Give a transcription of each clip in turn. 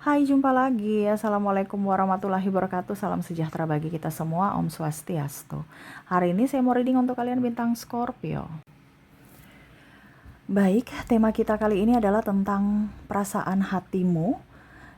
Hai, jumpa lagi. Assalamualaikum warahmatullahi wabarakatuh. Salam sejahtera bagi kita semua. Om Swastiastu. Hari ini saya mau reading untuk kalian bintang Scorpio. Baik, tema kita kali ini adalah tentang perasaan hatimu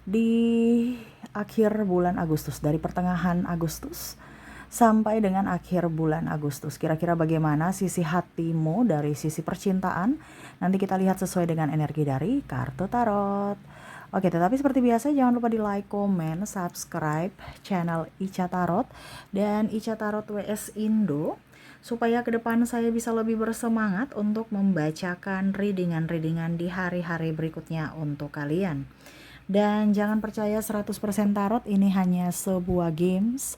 di akhir bulan Agustus. Dari pertengahan Agustus sampai dengan akhir bulan Agustus. Kira-kira bagaimana sisi hatimu dari sisi percintaan? Nanti kita lihat sesuai dengan energi dari kartu tarot. Oke, tetapi seperti biasa jangan lupa di like, komen, subscribe channel Ica Tarot dan Ica Tarot WS Indo supaya ke depan saya bisa lebih bersemangat untuk membacakan readingan-readingan di hari-hari berikutnya untuk kalian. Dan jangan percaya 100% tarot ini hanya sebuah games.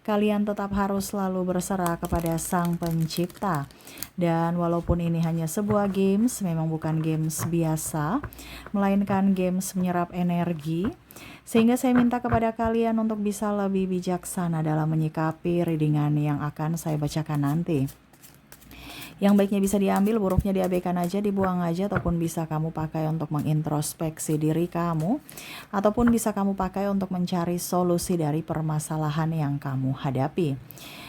Kalian tetap harus selalu berserah kepada Sang Pencipta. Dan walaupun ini hanya sebuah games, memang bukan games biasa, melainkan games menyerap energi. Sehingga saya minta kepada kalian untuk bisa lebih bijaksana dalam menyikapi readingan yang akan saya bacakan nanti. Yang baiknya bisa diambil, buruknya diabaikan aja, dibuang aja, ataupun bisa kamu pakai untuk mengintrospeksi diri kamu, ataupun bisa kamu pakai untuk mencari solusi dari permasalahan yang kamu hadapi.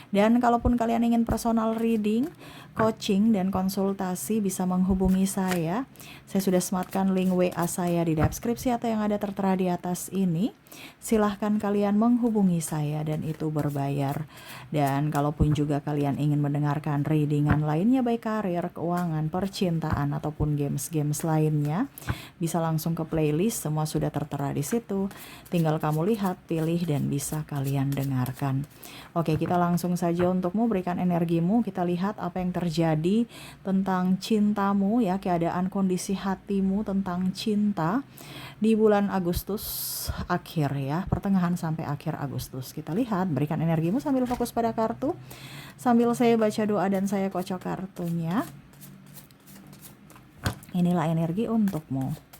Dan kalaupun kalian ingin personal reading, coaching, dan konsultasi bisa menghubungi saya. Saya sudah sematkan link WA saya di deskripsi atau yang ada tertera di atas ini. Silahkan kalian menghubungi saya dan itu berbayar. Dan kalaupun juga kalian ingin mendengarkan readingan lainnya baik karir, keuangan, percintaan, ataupun games-games lainnya, bisa langsung ke playlist, semua sudah tertera di situ. Tinggal kamu lihat, pilih, dan bisa kalian dengarkan. Oke, kita langsung saja untukmu, berikan energimu. Kita lihat apa yang terjadi tentang cintamu ya, keadaan kondisi hatimu tentang cinta di bulan Agustus akhir ya, pertengahan sampai akhir Agustus. Kita lihat, berikan energimu sambil fokus pada kartu, sambil saya baca doa dan saya kocok kartunya. Inilah energi untukmu.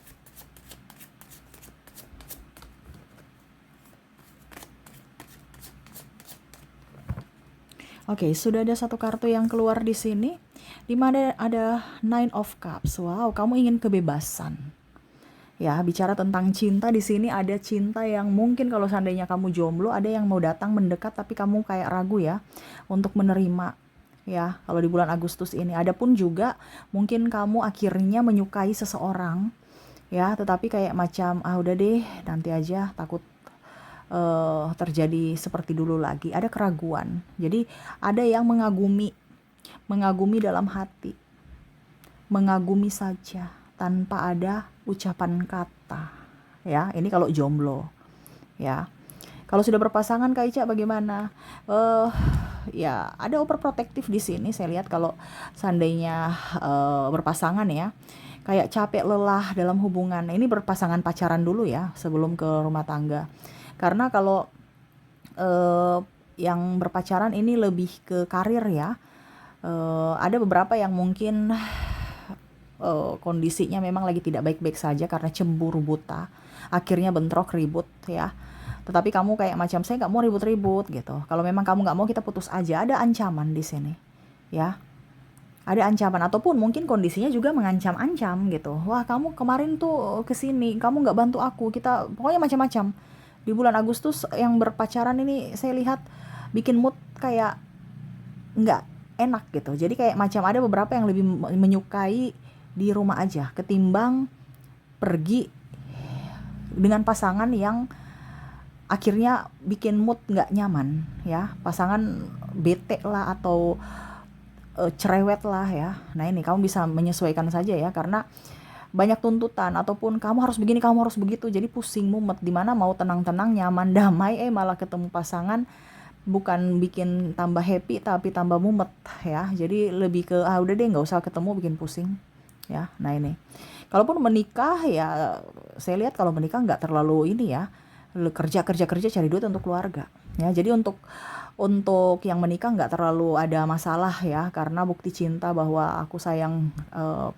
Oke, sudah ada satu kartu yang keluar di sini, di mana ada Nine of Cups. Wow, kamu ingin kebebasan. Ya, bicara tentang cinta di sini, ada cinta yang mungkin kalau seandainya kamu jomblo, ada yang mau datang mendekat tapi kamu kayak ragu ya untuk menerima. Ya, kalau di bulan Agustus ini, ada pun juga mungkin kamu akhirnya menyukai seseorang ya, tetapi kayak macam udah deh, nanti aja, takut terjadi seperti dulu lagi. Ada keraguan. Jadi ada yang mengagumi dalam hati, mengagumi saja tanpa ada ucapan kata. Ya, ini kalau jomblo. Ya, kalau sudah berpasangan Kak Ica bagaimana? Ya ada overprotective di sini. Saya lihat kalau seandainya berpasangan ya, kayak capek lelah dalam hubungan. Ini berpasangan pacaran dulu ya sebelum ke rumah tangga. Karena kalau yang berpacaran ini lebih ke karir ya. Ada beberapa yang mungkin kondisinya memang lagi tidak baik-baik saja karena cemburu buta. Akhirnya bentrok, ribut ya. Tetapi kamu kayak macam, saya nggak mau ribut-ribut gitu. Kalau memang kamu nggak mau, kita putus aja. Ada ancaman di sini ya. Ada ancaman, ataupun mungkin kondisinya juga mengancam-ancam gitu. Wah, kamu kemarin tuh kesini, kamu nggak bantu aku, kita pokoknya macam-macam. Di bulan Agustus yang berpacaran ini saya lihat bikin mood kayak nggak enak gitu. Jadi kayak macam ada beberapa yang lebih menyukai di rumah aja ketimbang pergi dengan pasangan yang akhirnya bikin mood nggak nyaman ya. Pasangan bete lah atau cerewet lah ya. Nah ini kamu bisa menyesuaikan saja ya, karena banyak tuntutan ataupun kamu harus begini, kamu harus begitu, jadi pusing mumet. Dimana mau tenang-tenang, nyaman, damai, malah ketemu pasangan bukan bikin tambah happy tapi tambah mumet ya. Jadi lebih ke udah deh nggak usah ketemu, bikin pusing ya. Nah ini kalaupun menikah ya, saya lihat kalau menikah nggak terlalu ini ya, kerja cari duit untuk keluarga ya. Jadi untuk yang menikah nggak terlalu ada masalah ya, karena bukti cinta bahwa aku sayang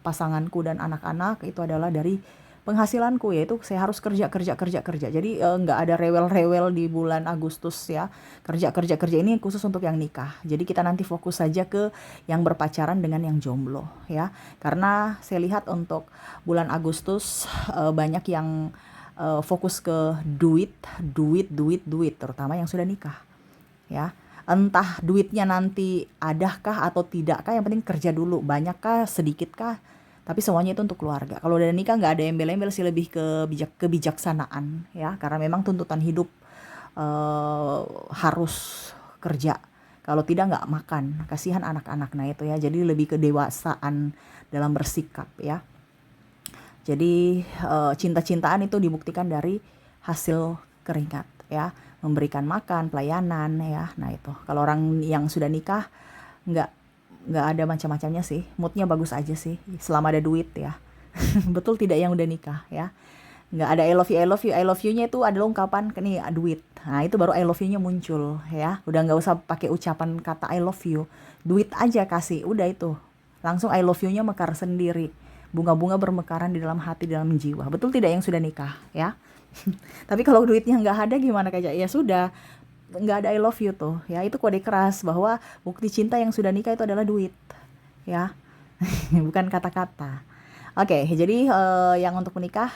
pasanganku dan anak-anak itu adalah dari penghasilanku, yaitu saya harus kerja. Jadi nggak ada rewel-rewel di bulan Agustus ya. Kerja ini khusus untuk yang nikah. Jadi kita nanti fokus saja ke yang berpacaran dengan yang jomblo ya. Karena saya lihat untuk bulan Agustus banyak yang fokus ke duit, duit, terutama yang sudah nikah, ya. Entah duitnya nanti adakah atau tidakkah, yang penting kerja dulu, banyakkah, sedikitkah, tapi semuanya itu untuk keluarga. Kalau udah nikah nggak ada embel-embel sih, lebih ke kebijaksanaan, ya, karena memang tuntutan hidup harus kerja. Kalau tidak nggak makan, kasihan anak-anak. Nah itu ya, jadi lebih kedewasaan dalam bersikap, ya. Jadi cinta-cintaan itu dibuktikan dari hasil keringat, ya, memberikan makan, pelayanan, ya. Nah itu kalau orang yang sudah nikah nggak nggak ada macam-macamnya sih, moodnya bagus aja sih selama ada duit, ya. Betul tidak yang udah nikah, ya. Nggak ada I love you, I love you, I love you-nya itu adalah ungkapan nih duit. Nah itu baru I love you-nya muncul, ya. Udah nggak usah pakai ucapan kata I love you, duit aja kasih, udah itu langsung I love you-nya mekar sendiri. Bunga-bunga bermekaran di dalam hati, di dalam jiwa. Betul tidak yang sudah nikah, ya. Tapi kalau duitnya nggak ada gimana, kayak ya sudah, nggak ada I love you tuh, ya. Itu kode keras bahwa bukti cinta yang sudah nikah itu adalah duit, ya. Bukan kata-kata. Oke, jadi yang untuk menikah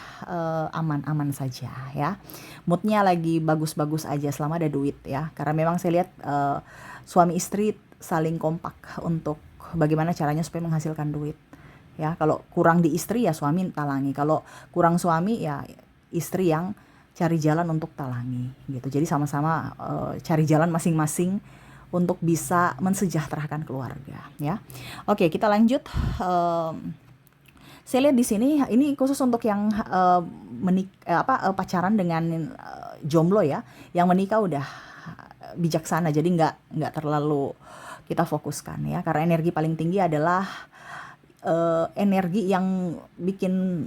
aman-aman saja, ya. Moodnya lagi bagus-bagus aja selama ada duit, ya. Karena memang saya lihat suami istri saling kompak untuk bagaimana caranya supaya menghasilkan duit, ya. Kalau kurang di istri ya suami talangi, kalau kurang suami ya istri yang cari jalan untuk talangi, gitu. Jadi sama-sama cari jalan masing-masing untuk bisa mensejahterakan keluarga, ya. Oke, kita lanjut. Saya lihat di sini ini khusus untuk yang pacaran dengan jomblo, ya. Yang menikah udah bijaksana, jadi nggak terlalu kita fokuskan, ya. Karena energi paling tinggi adalah energi yang bikin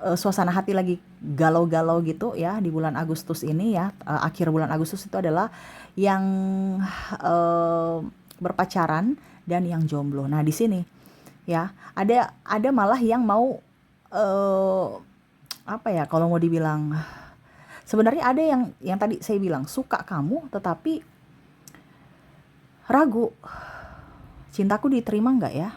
suasana hati lagi galau-galau gitu, ya, di bulan Agustus ini, ya. Akhir bulan Agustus itu adalah yang berpacaran dan yang jomblo. Nah di sini, ya, ada malah yang mau kalau mau dibilang, sebenarnya ada yang tadi saya bilang suka kamu tetapi ragu, cintaku diterima nggak ya?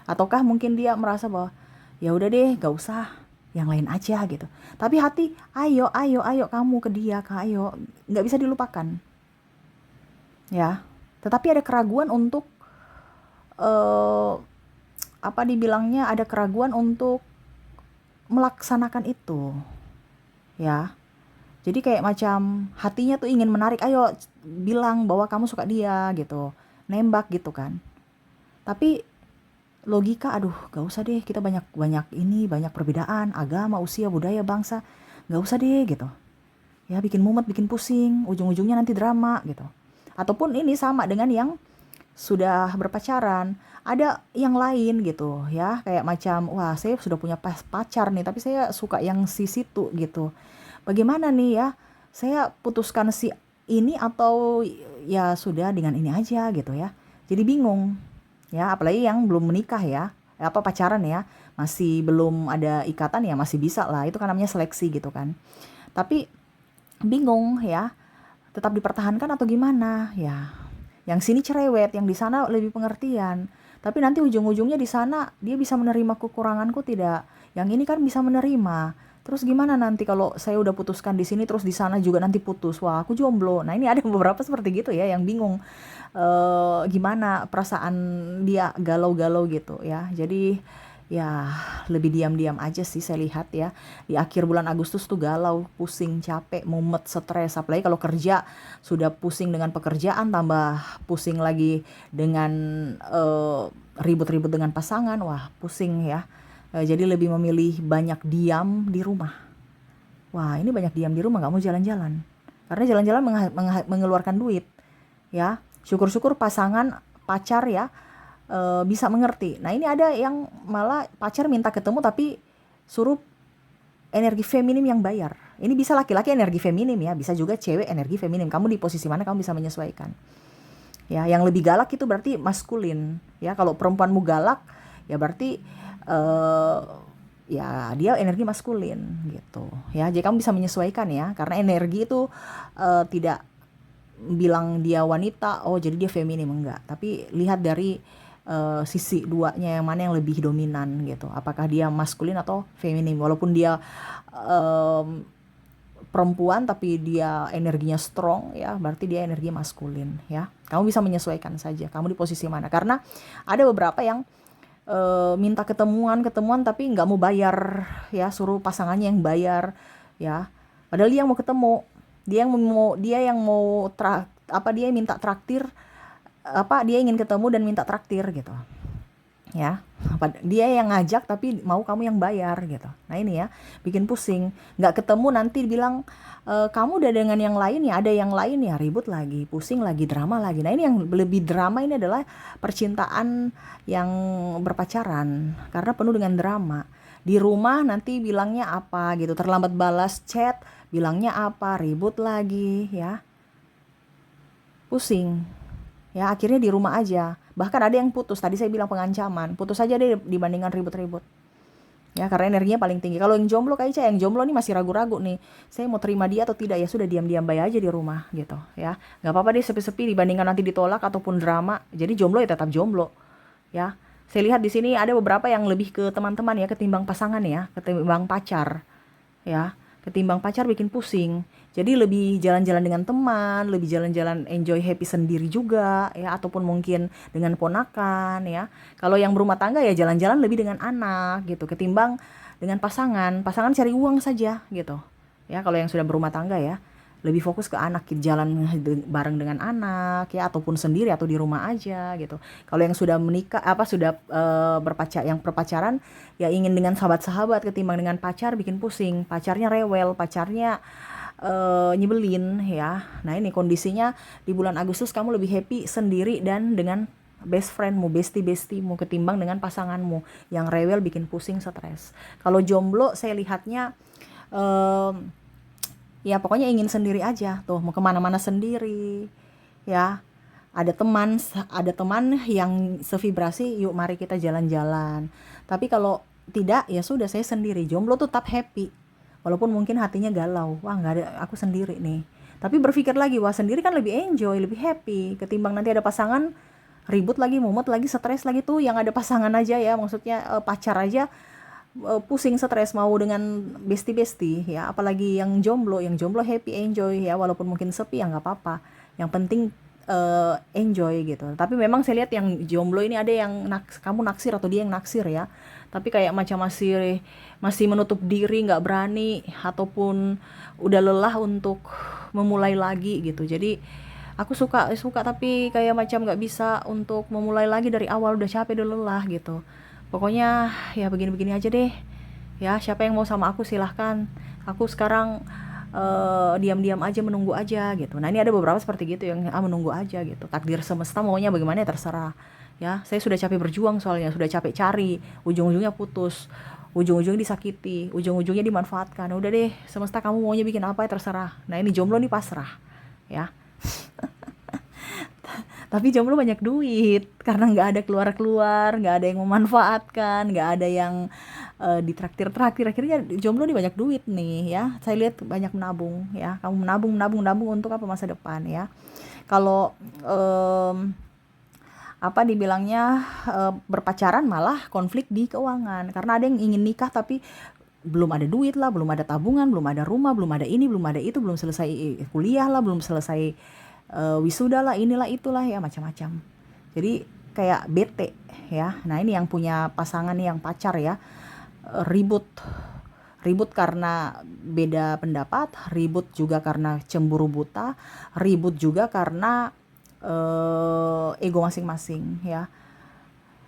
Ataukah mungkin dia merasa bahwa ya udah deh, gak usah, yang lain aja gitu. Tapi hati, ayo kamu ke dia, ayo, nggak bisa dilupakan, ya. Tetapi ada keraguan untuk dibilangnya, ada keraguan untuk melaksanakan itu, ya. Jadi kayak macam hatinya tuh ingin menarik, ayo bilang bahwa kamu suka dia gitu, nembak gitu kan. Tapi logika, aduh gak usah deh, kita banyak perbedaan agama, usia, budaya, bangsa, gak usah deh gitu, ya. Bikin mumet, bikin pusing, ujung-ujungnya nanti drama gitu. Ataupun ini sama dengan yang sudah berpacaran, ada yang lain gitu, ya. Kayak macam, wah saya sudah punya pacar nih, tapi saya suka yang si situ gitu. Bagaimana nih ya, saya putuskan si ini atau ya sudah dengan ini aja gitu, ya. Jadi bingung, ya. Apalagi yang belum menikah, ya, pacaran, ya, masih belum ada ikatan, ya masih bisa lah, itu kan namanya seleksi gitu kan. Tapi bingung, ya, tetap dipertahankan atau gimana, ya. Yang sini cerewet, yang di sana lebih pengertian. Tapi nanti ujung-ujungnya di sana dia bisa menerima kekuranganku tidak? Yang ini kan bisa menerima. Terus gimana nanti kalau saya udah putuskan di sini terus di sana juga nanti putus? Wah, aku jomblo. Nah, ini ada beberapa seperti gitu, ya, yang bingung gimana perasaan dia, galau-galau gitu, ya. Jadi ya lebih diam-diam aja sih saya lihat, ya. Di akhir bulan Agustus tuh galau, pusing, capek, mumet, stres. Apalagi kalau kerja, sudah pusing dengan pekerjaan, tambah pusing lagi dengan ribut-ribut dengan pasangan. Wah, pusing, ya. Jadi lebih memilih banyak diam di rumah. Wah, ini banyak diam di rumah, gak mau jalan-jalan. Karena jalan-jalan mengeluarkan duit, ya. Syukur-syukur pasangan, pacar, ya, bisa mengerti. Nah ini ada yang malah pacar minta ketemu tapi suruh energi feminim yang bayar. Ini bisa laki-laki energi feminim, ya, bisa juga cewek energi feminim. Kamu di posisi mana kamu bisa menyesuaikan, ya. Yang lebih galak itu berarti maskulin, ya. Kalau perempuanmu galak, ya berarti ya dia energi maskulin gitu, ya. Jadi kamu bisa menyesuaikan, ya, karena energi itu tidak bilang dia wanita, oh jadi dia feminim, enggak. Tapi lihat dari sisi duanya yang mana yang lebih dominan gitu, apakah dia maskulin atau feminin. Walaupun dia perempuan tapi dia energinya strong ya, berarti dia energi maskulin ya. Kamu bisa menyesuaikan saja kamu di posisi mana, karena ada beberapa yang minta ketemuan tapi nggak mau bayar ya, suruh pasangannya yang bayar ya, padahal dia yang mau ketemu, dia yang mau dia minta traktir, dia ingin ketemu dan minta traktir gitu ya. Dia yang ngajak tapi mau kamu yang bayar gitu. Nah ini ya bikin pusing, nggak ketemu nanti bilang kamu udah dengan yang lain ya, ada yang lain ya, ribut lagi, pusing lagi, drama lagi. Nah ini yang lebih drama ini adalah percintaan yang berpacaran, karena penuh dengan drama. Di rumah nanti bilangnya apa gitu, terlambat balas chat bilangnya apa, ribut lagi ya, pusing ya. Akhirnya di rumah aja, bahkan ada yang putus. Tadi saya bilang pengancaman, putus aja deh dibandingkan ribut-ribut ya, karena energinya paling tinggi. Kalau yang jomblo kayak saya, yang jomblo nih masih ragu-ragu nih, saya mau terima dia atau tidak, ya sudah diam-diam baik aja di rumah gitu ya, nggak apa-apa deh sepi-sepi dibandingkan nanti ditolak ataupun drama. Jadi jomblo ya tetap jomblo ya. Saya lihat di sini ada beberapa yang lebih ke teman-teman ya, ketimbang pasangan ya, ketimbang pacar ya. Ketimbang pacar bikin pusing. Jadi lebih jalan-jalan dengan teman, lebih jalan-jalan enjoy happy sendiri juga ya, ataupun mungkin dengan ponakan ya. Kalau yang berumah tangga ya jalan-jalan lebih dengan anak gitu, ketimbang dengan pasangan. Pasangan cari uang saja gitu ya. Kalau yang sudah berumah tangga ya lebih fokus ke anak, jalan bareng dengan anak ya, ataupun sendiri atau di rumah aja gitu. Kalau yang sudah menikah sudah yang berpacaran ya ingin dengan sahabat-sahabat ketimbang dengan pacar, bikin pusing, pacarnya rewel, pacarnya nyebelin ya. Nah ini kondisinya di bulan Agustus kamu lebih happy sendiri dan dengan best friendmu, bestie-bestiemu, ketimbang dengan pasanganmu yang rewel, bikin pusing, stres. Kalau jomblo saya lihatnya ya pokoknya ingin sendiri aja tuh, mau kemana-mana sendiri ya. Ada teman yang sevibrasi, yuk mari kita jalan-jalan. Tapi kalau tidak ya sudah, saya sendiri. Jomblo tuh tetap happy walaupun mungkin hatinya galau, wah nggak ada, aku sendiri nih. Tapi berpikir lagi, wah sendiri kan lebih enjoy, lebih happy ketimbang nanti ada pasangan, ribut lagi, mumet lagi, stres lagi. Tuh yang ada pasangan aja ya, maksudnya pacar aja pusing, stres, mau dengan bestie-bestie ya, apalagi yang jomblo happy enjoy ya, walaupun mungkin sepi ya nggak apa-apa, yang penting enjoy gitu. Tapi memang saya lihat yang jomblo ini ada yang kamu naksir atau dia yang naksir ya, tapi kayak macam masih menutup diri, nggak berani, ataupun udah lelah untuk memulai lagi gitu. Jadi aku suka tapi kayak macam nggak bisa untuk memulai lagi dari awal, udah capek, udah lelah gitu. Pokoknya ya begini-begini aja deh ya, siapa yang mau sama aku silahkan, aku sekarang diam-diam aja, menunggu aja gitu. Nah ini ada beberapa seperti gitu yang menunggu aja gitu, takdir semesta maunya bagaimana ya terserah ya. Saya sudah capek berjuang, soalnya sudah capek cari, ujung-ujungnya putus, ujung-ujungnya disakiti, ujung-ujungnya dimanfaatkan. Udah deh, semesta kamu maunya bikin apa ya terserah. Nah ini jomblo nih pasrah ya. Tapi jomblo banyak duit karena nggak ada keluar, nggak ada yang memanfaatkan, nggak ada yang ditraktir. Akhirnya jomblo nih banyak duit nih ya. Saya lihat banyak menabung ya. Kamu menabung untuk apa, masa depan ya. Kalau dibilangnya berpacaran malah konflik di keuangan, karena ada yang ingin nikah tapi belum ada duit lah, belum ada tabungan, belum ada rumah, belum ada ini, belum ada itu, belum selesai kuliah lah, belum selesai wisuda lah, inilah itulah ya, macam-macam. Jadi kayak bete ya. Nah ini yang punya pasangan nih, yang pacar ya, ribut karena beda pendapat, ribut juga karena cemburu buta, ribut juga karena ego masing-masing ya.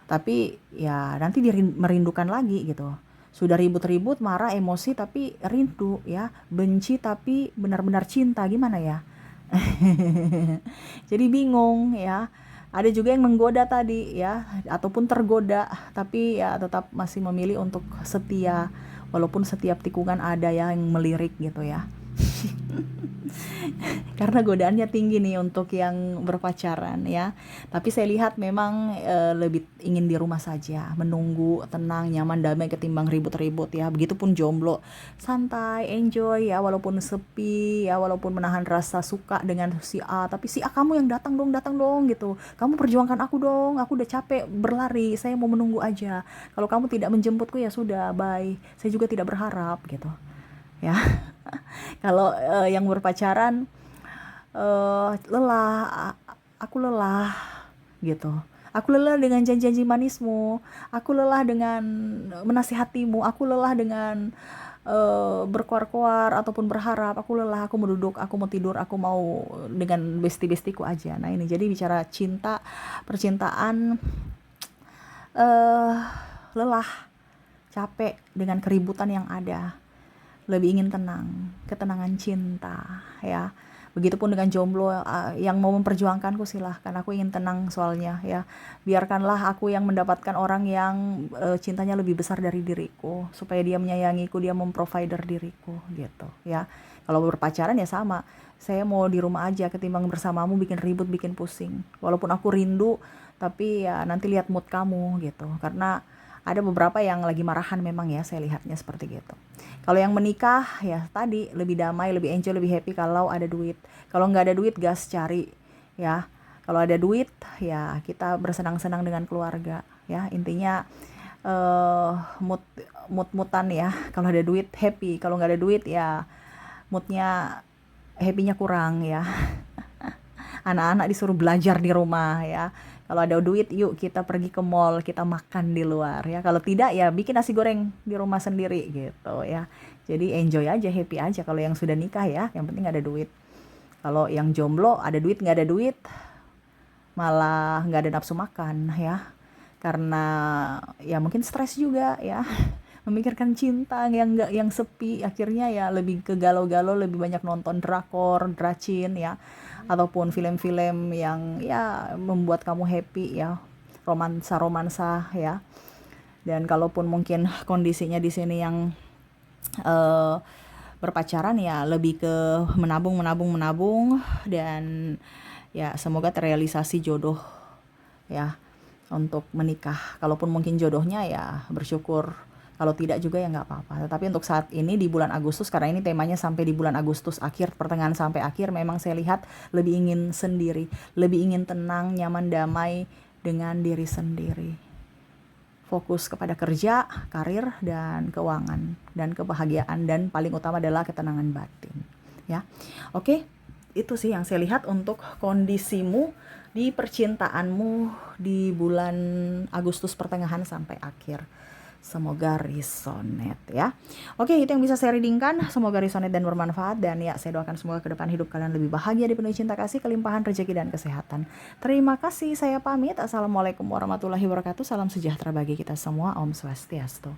Tapi ya nanti merindukan lagi gitu. Sudah ribut-ribut, marah, emosi, tapi rindu ya, benci tapi benar-benar cinta, gimana ya. Jadi bingung ya. Ada juga yang menggoda tadi ya, ataupun tergoda, tapi ya tetap masih memilih untuk setia, walaupun setiap tikungan ada yang melirik gitu ya. Karena godaannya tinggi nih untuk yang berpacaran ya. Tapi saya lihat memang lebih ingin di rumah saja, menunggu tenang, nyaman, damai ketimbang ribut-ribut ya. Begitupun jomblo, santai, enjoy ya, walaupun sepi ya, walaupun menahan rasa suka dengan si A, tapi si A kamu yang datang dong gitu. Kamu perjuangkan aku dong, aku udah capek berlari, saya mau menunggu aja. Kalau kamu tidak menjemputku ya sudah, bye. Saya juga tidak berharap gitu. Ya. Kalau yang berpacaran lelah, aku lelah gitu. Aku lelah dengan janji-janji manismu, aku lelah dengan menasihatimu, aku lelah dengan berkoar-koar ataupun berharap, aku lelah, aku mau duduk, aku mau tidur, aku mau dengan besti-bestiku aja. Nah ini jadi bicara cinta, percintaan, eh lelah, capek dengan keributan yang ada, lebih ingin tenang, ketenangan cinta ya. Begitupun dengan jomblo yang mau memperjuangkanku, silahkan, aku ingin tenang soalnya ya. Biarkanlah aku yang mendapatkan orang yang cintanya lebih besar dari diriku, supaya dia menyayangiku, dia memprovider diriku gitu ya. Kalau berpacaran ya sama, saya mau di rumah aja ketimbang bersamamu bikin ribut, bikin pusing. Walaupun aku rindu, tapi ya nanti lihat mood kamu gitu. Karena ada beberapa yang lagi marahan memang ya, saya lihatnya seperti gitu. Kalau yang menikah ya tadi lebih damai, lebih enjoy, lebih happy kalau ada duit. Kalau nggak ada duit, gas cari ya. Kalau ada duit ya kita bersenang-senang dengan keluarga ya. Intinya eh mood-moodan ya. Kalau ada duit happy, kalau nggak ada duit ya moodnya, happy-nya kurang ya. Anak-anak disuruh belajar di rumah ya. Kalau ada duit, yuk kita pergi ke mall, kita makan di luar ya. Kalau tidak ya bikin nasi goreng di rumah sendiri gitu ya. Jadi enjoy aja, happy aja kalau yang sudah nikah ya. Yang penting ada duit. Kalau yang jomblo, ada duit nggak ada duit, malah nggak ada nafsu makan ya. Karena ya mungkin stres juga ya. Memikirkan cinta yang nggak, yang sepi, akhirnya ya lebih ke galau-galau, lebih banyak nonton drakor, dracin ya, ataupun film-film yang ya membuat kamu happy ya, romansa-romansa ya. Dan kalaupun mungkin kondisinya di sini yang eh, berpacaran ya lebih ke menabung dan ya semoga terrealisasi jodoh ya untuk menikah. Kalaupun mungkin jodohnya ya bersyukur, kalau tidak juga ya nggak apa-apa. Tetapi untuk saat ini di bulan Agustus, karena ini temanya sampai di bulan Agustus akhir, pertengahan sampai akhir, memang saya lihat lebih ingin sendiri, lebih ingin tenang, nyaman, damai dengan diri sendiri. Fokus kepada kerja, karir, dan keuangan, dan kebahagiaan, dan paling utama adalah ketenangan batin. Ya, oke, itu sih yang saya lihat untuk kondisimu di percintaanmu di bulan Agustus pertengahan sampai akhir. Semoga resonate ya. Oke, itu yang bisa saya readingkan. Semoga resonate dan bermanfaat. Dan ya, saya doakan semoga ke depan hidup kalian lebih bahagia, dipenuhi cinta kasih, kelimpahan rezeki dan kesehatan. Terima kasih, saya pamit. Assalamualaikum warahmatullahi wabarakatuh. Salam sejahtera bagi kita semua. Om Swastiastu.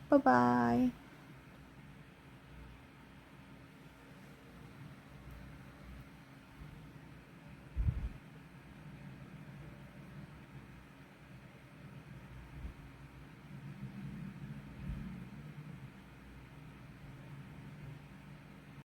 Bye-bye.